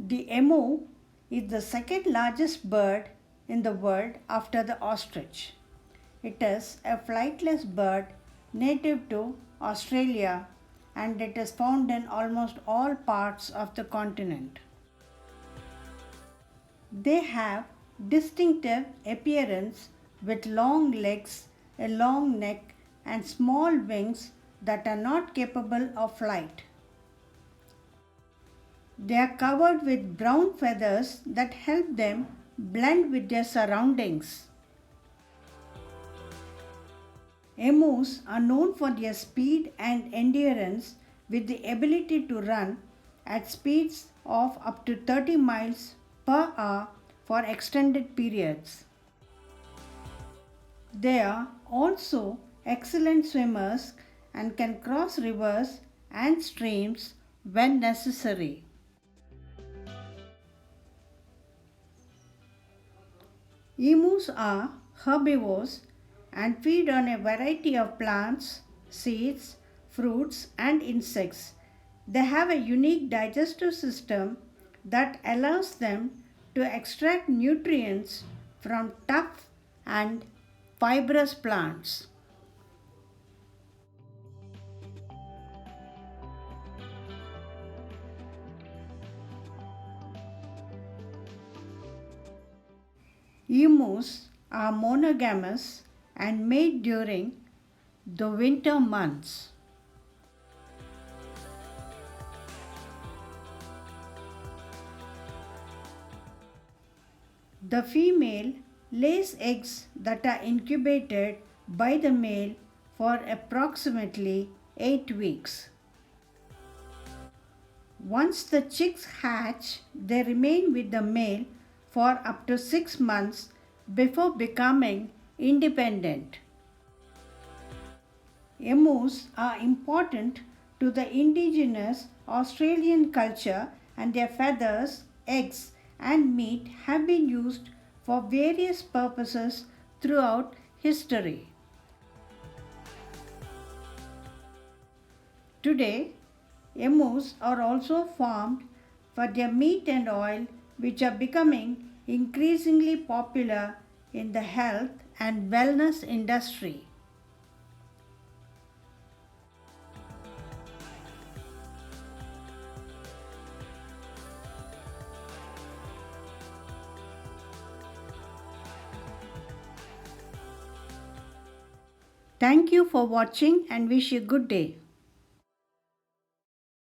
The emu is the second largest bird in the world after the ostrich. It is a flightless bird native to Australia and it is found in almost all parts of the continent. They have distinctive appearance with long legs, a long neck and small wings that are not capable of flight. They are covered with brown feathers that help them blend with their surroundings. Emus are known for their speed and endurance with the ability to run at speeds of up to 30 miles per hour for extended periods. They are also excellent swimmers and can cross rivers and streams when necessary. Emus are herbivores and feed on a variety of plants, seeds, fruits, and insects. They have a unique digestive system that allows them to extract nutrients from tough and fibrous plants. Emus are monogamous and mate during the winter months. The female lays eggs that are incubated by the male for approximately 8 weeks. Once the chicks hatch, they remain with the male for up to 6 months before becoming independent. Emus are important to the indigenous Australian culture and their feathers, eggs, and meat have been used for various purposes throughout history. Today, emus are also farmed for their meat and oil, which are becoming increasingly popular in the health and wellness industry. Thank you for watching and wish you a good day.